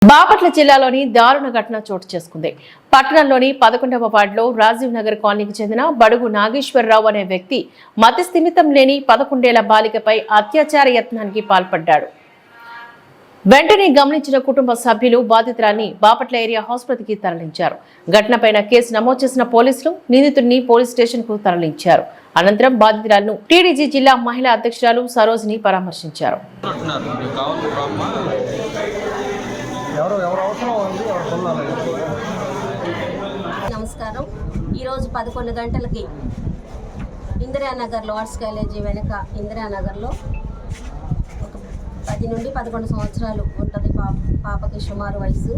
బాపట్ల జిల్లాలోని దారుణ ఘటన చోటు చేసుకుంది. పట్టణంలోని 11వ వార్డులో రాజీవ్ నగర్ కాలనీకి చెందిన బడుగు నాగేశ్వరరావు అనే వ్యక్తి మతి స్థిమితం లేని 11 ఏళ్ల బాలికపై అత్యాచార యత్నానికి పాల్పడ్డాడు. వెంటనే గమనించిన కుటుంబ సభ్యులు బాధితురాన్ని బాపట్ల ఏరియా ఆసుపత్రికి తరలించారు. ఘటనపై కేసు నమోదు చేసిన పోలీసులు నిందితుడిని పోలీస్ స్టేషన్ కు తరలించారు. అనంతరం బాధితురాలను టీడీజీ జిల్లా మహిళా అధ్యక్షురాలు సరోజిని పరామర్శించారు. నమస్కారం. ఈరోజు 11 గంటలకి ఇందిరానగర్లో ఆర్ట్స్ కాలేజీ వెనక ఇందిరానగర్లో ఒక 10 నుండి 11 సంవత్సరాలు ఉంటుంది పాపకి సుమారు వయసు.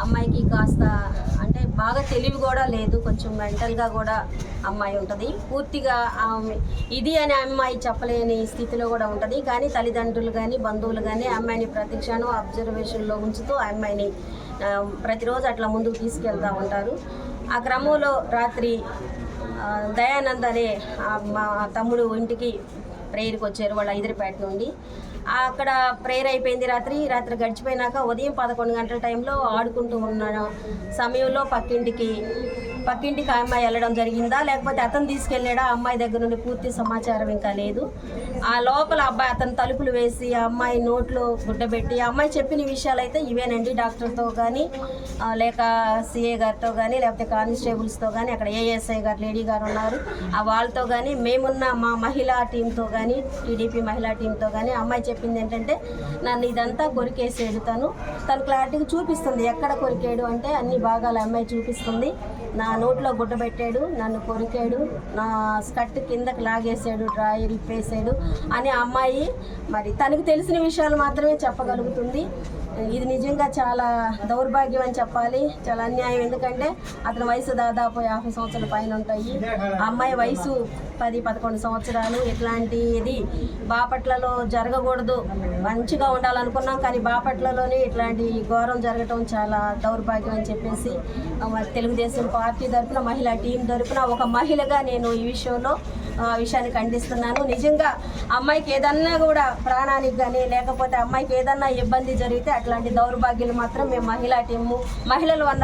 అమ్మాయికి కాస్త అంటే బాగా తెలివి కూడా లేదు, కొంచెం మెంటల్గా కూడా అమ్మాయి ఉంటుంది. పూర్తిగా ఇది అని అమ్మాయి చెప్పలేని స్థితిలో కూడా ఉంటుంది. కానీ తల్లిదండ్రులు కానీ బంధువులు కానీ అమ్మాయిని ప్రతి క్షణం అబ్జర్వేషన్లో ఉంచుతూ ఆ అమ్మాయిని ప్రతిరోజు అట్లా ముందుకు తీసుకెళ్తూ ఉంటారు. ఆ క్రమంలో రాత్రి దయానంద్ అనే మా తమ్ముడు ఇంటికి ప్రేయర్కి వచ్చారు వాళ్ళ హైదరాబాద్ నుండి. అక్కడ ప్రేయర్ అయిపోయింది. రాత్రి గడిచిపోయినాక ఉదయం 11 గంటల టైంలో ఆడుకుంటూ ఉన్న సమయంలో పక్కింటికి ఆ అమ్మాయి వెళ్ళడం జరిగిందా లేకపోతే అతను తీసుకెళ్ళాడా అమ్మాయి దగ్గర నుండి పూర్తి సమాచారం ఇంకా లేదు. ఆ లోపల అతను తలుపులు వేసి ఆ అమ్మాయి నోట్లో గుడ్డబెట్టి ఆ అమ్మాయి చెప్పిన విషయాలు అయితే ఇవేనండి. డాక్టర్తో కానీ లేక సిఏ గారితో కానీ లేకపోతే కానిస్టేబుల్స్తో కానీ అక్కడ ఏఎస్ఐ గారు లేడీ గారు ఉన్నారు వాళ్ళతో కానీ మేమున్న మా మహిళా టీంతో కానీ టీడీపీ మహిళా టీంతో కానీ అమ్మాయి చెప్పింది ఏంటంటే నన్ను ఇదంతా కొరికేసాడు. తను క్లారిటీగా చూపిస్తుంది ఎక్కడ కొరికాడు అంటే అన్ని భాగాలు అమ్మాయి చూపిస్తుంది. నా నోట్లో గుడ్డ పెట్టాడు, నన్ను కొరికాడు, నా స్కర్ట్ కిందకి లాగేసాడు, డ్రాయర్ ఇప్పేసాడు అని అమ్మాయి మరి తనకు తెలిసిన విషయాలు మాత్రమే చెప్పగలుగుతుంది. ఇది నిజంగా చాలా దౌర్భాగ్యం అని చెప్పాలి, చాలా అన్యాయం. ఎందుకంటే అతని వయసు దాదాపు 50 సంవత్సరాల పైన ఉంటాయి. ఆ అమ్మాయి వయసు 10-11 సంవత్సరాలు. ఇట్లాంటిది బాపట్లలో జరగకూడదు, మంచిగా ఉండాలనుకున్నాం కానీ బాపట్లలోనే ఇట్లాంటి ఘోరం జరగటం చాలా దౌర్భాగ్యం అని చెప్పేసి తెలుగుదేశం పార్టీ తరఫున మహిళా టీం తరఫున ఒక మహిళగా నేను ఈ విషయాన్ని ఖండిస్తున్నాను. నిజంగా అమ్మాయికి ఏదన్నా కూడా ప్రాణానికి కానీ లేకపోతే అమ్మాయికి ఏదన్నా ఇబ్బంది జరిగితే అట్లాంటి దౌర్భాగ్యాలు మాత్రం మేము మహిళా టీము మహిళలు